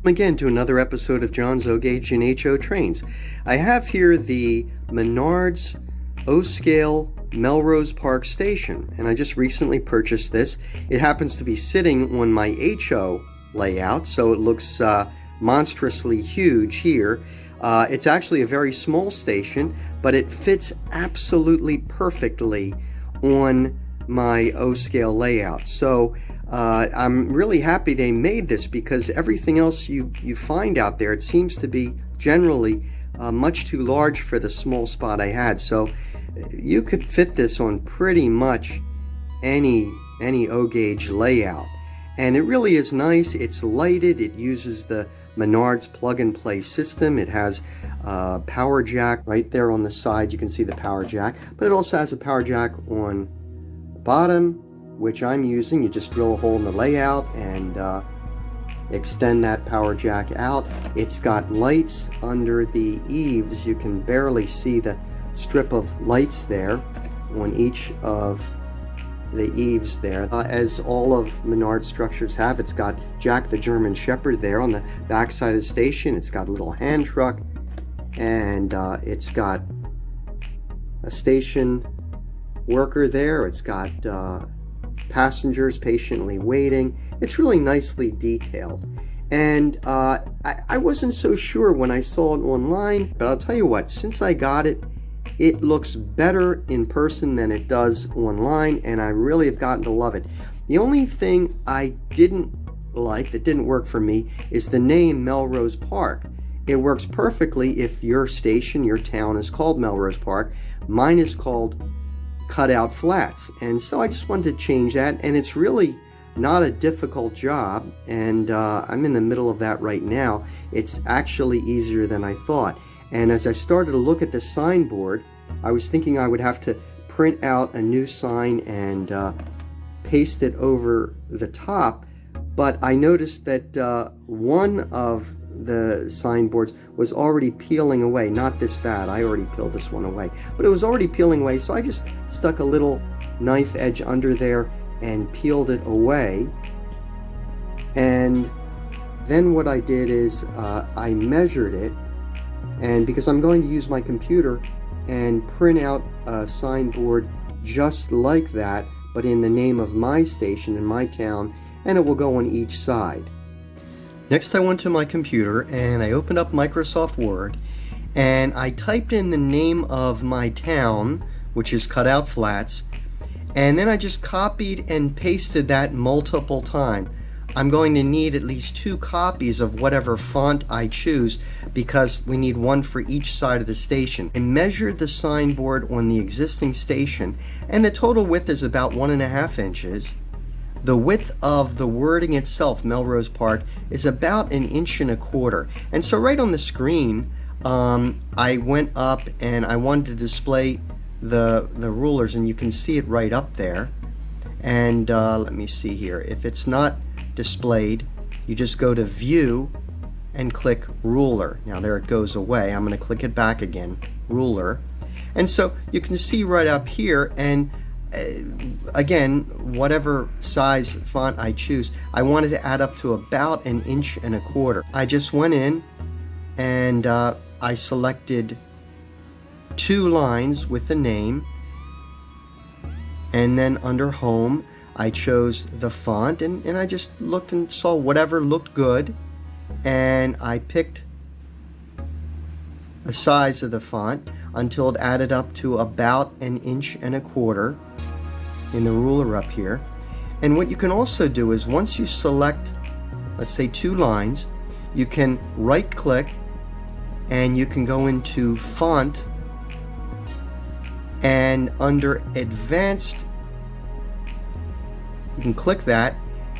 Again to another episode of John's O Gauge and HO Trains. I have here the Menards O scale Melrose Park Station, and I just recently purchased this. It happens to be sitting on my HO layout, so it looks monstrously huge here. It's actually a very small station, but it fits absolutely perfectly on my O scale layout. So I'm really happy they made this, because everything else you find out there, it seems to be generally much too large for the small spot I had. So you could fit this on pretty much any O gauge layout, and it really is nice. It's lighted. It uses the Menards plug-and-play system. It has a power jack right there on the side. You can see the power jack, but it also has a power jack on the bottom, which I'm using. You just drill a hole in the layout and extend that power jack out. It's got lights under the eaves. You can barely see the strip of lights there on each of the eaves there. As all of Menards structures have, it's got Jack the German Shepherd there on the back side of the station. It's got a little hand truck, and it's got a station worker there. It's got passengers patiently waiting. It's really nicely detailed, and I wasn't so sure when I saw it online, but I'll tell you what, since I got it, it looks better in person than it does online, and I really have gotten to love it. The only thing I didn't like, that didn't work for me, is the name Melrose Park. It works perfectly if your station, your town is called Melrose Park. Mine is called Cutout Flats, and so I just wanted to change that, and it's really not a difficult job, and I'm in the middle of that right now. It's actually easier than I thought. And as I started to look at the signboard, I was thinking I would have to print out a new sign and paste it over the top, but I noticed that one of the signboards was already peeling away. Not this bad, I already peeled this one away, but it was already peeling away, so I just stuck a little knife edge under there and peeled it away. And then what I did is I measured it, and because I'm going to use my computer and print out a signboard just like that, but in the name of my station in my town, and it will go on each side. Next, I went to my computer and I opened up Microsoft Word, and I typed in the name of my town, which is Cutout Flats, and then I just copied and pasted that multiple times. I'm going to need at least 2 copies of whatever font I choose, because we need one for each side of the station. I measured the signboard on the existing station, and the total width is about 1.5 inches. The width of the wording itself, Melrose Park, is about 1.25 inches. And so right on the screen, I went up and I wanted to display the rulers, and you can see it right up there. And let me see here. If it's not displayed, you just go to View and click Ruler. Now there it goes away. I'm going to click it back again, Ruler. And so you can see right up here, and again, whatever size font I choose, I wanted to add up to about 1.25 inches. I just went in and I selected 2 lines with the name, and then under Home I chose the font, and I just looked and saw whatever looked good, and I picked a size of the font until it added up to about 1.25 inches in the ruler up here. And what you can also do is, once you select, let's say 2 lines, you can right click and you can go into Font, and under Advanced you can click that,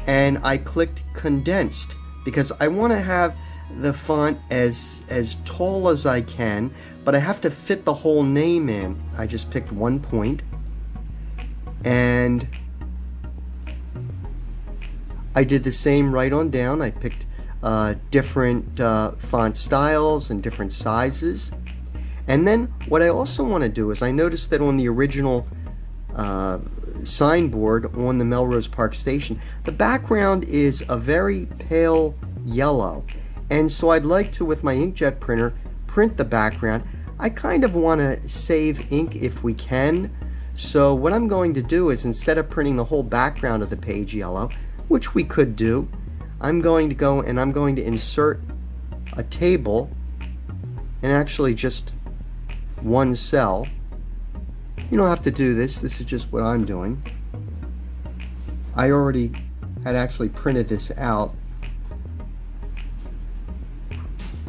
and I clicked Condensed because I want to have the font as tall as I can, but I have to fit the whole name in. I just picked 1 point, and I did the same right on down. I picked different font styles and different sizes. And then what I also want to do is, I noticed that on the original signboard on the Melrose Park Station, the background is a very pale yellow, And so I'd like to, with my inkjet printer, print the background. I kind of want to save ink if we can. So what I'm going to do is, instead of printing the whole background of the page yellow, which we could do, I'm going to go and I'm going to insert a table, and actually just one cell. You don't have to do this. This is just what I'm doing. I already had actually printed this out,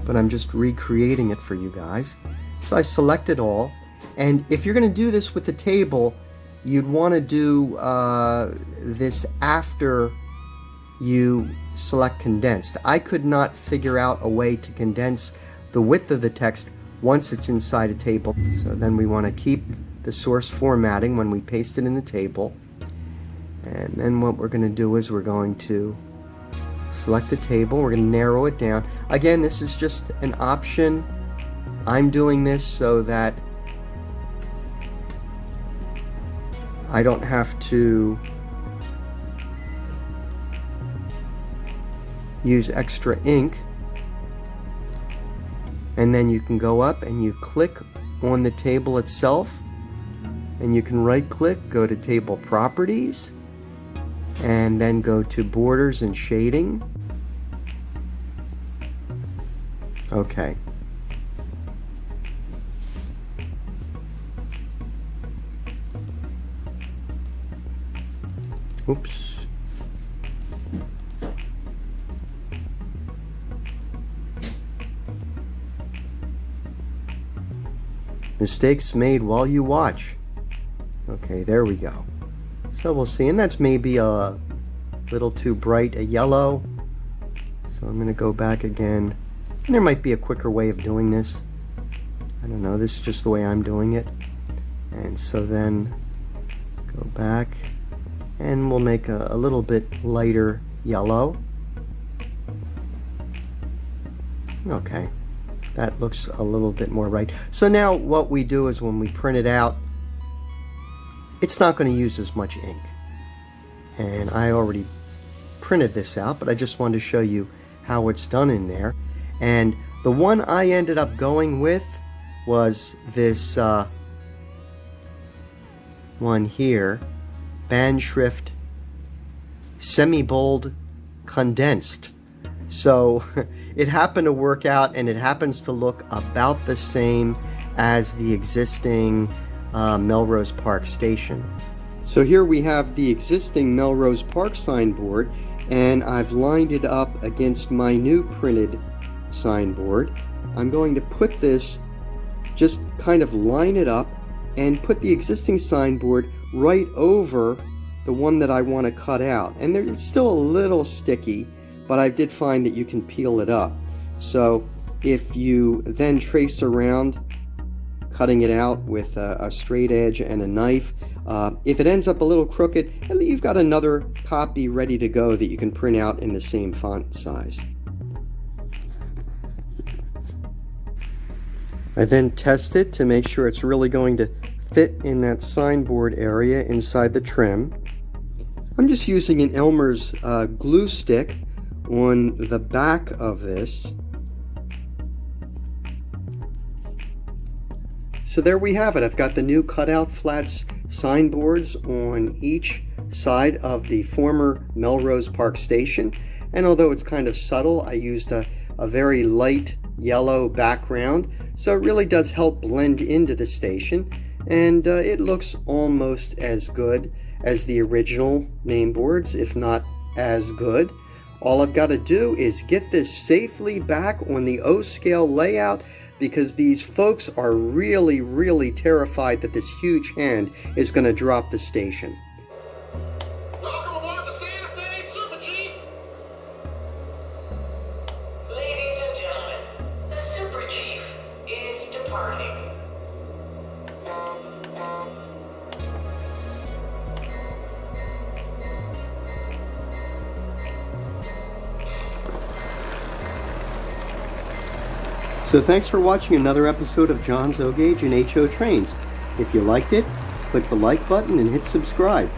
but I'm just recreating it for you guys. So I select it all, and if you're going to do this with the table, you'd want to do this after you select condensed. I could not figure out a way to condense the width of the text once it's inside a table. So then we want to keep the source formatting when we paste it in the table. And then what we're going to do is we're going to select the table. We're going to narrow it down. Again, this is just an option. I'm doing this so that I don't have to use extra ink. And then you can go up and you click on the table itself, and you can right click, go to table properties, and then go to borders and shading. Okay. Oops. Mistakes made while you watch. Okay, there we go. So we'll see, and that's maybe a little too bright a yellow. So I'm going to go back again. And there might be a quicker way of doing this. I don't know, this is just the way I'm doing it. And so then go back, and we'll make a little bit lighter yellow. Okay. That looks a little bit more right. So now what we do is, when we print it out, it's not going to use as much ink. And I already printed this out, but I just wanted to show you how it's done in there. And the one I ended up going with was this one here, band shrift semi-bold condensed. So it happened to work out, and it happens to look about the same as the existing Melrose Park Station. So here we have the existing Melrose Park signboard, and I've lined it up against my new printed signboard. I'm going to put this, just kind of line it up, and put the existing signboard right over the one that I want to cut out. And it's still a little sticky, but I did find that you can peel it up. So if you then trace around, cutting it out with a straight edge and a knife, if it ends up a little crooked, you've got another copy ready to go that you can print out in the same font size. I then test it to make sure it's really going to fit in that signboard area inside the trim. I'm just using an Elmer's glue stick on the back of this. So there we have it. I've got the new cutout flats signboards on each side of the former Melrose Park Station. And although it's kind of subtle, I used a very light yellow background. So it really does help blend into the station. And it looks almost as good as the original main boards, if not as good. All I've got to do is get this safely back on the O scale layout, because these folks are really, really terrified that this huge hand is going to drop the station. Welcome aboard the Santa Fe Super Jeep. Ladies and gentlemen, the Super Chief is departing. So thanks for watching another episode of John's O Gauge and HO Trains. If you liked it, click the like button and hit subscribe.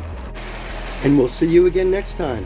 And we'll see you again next time.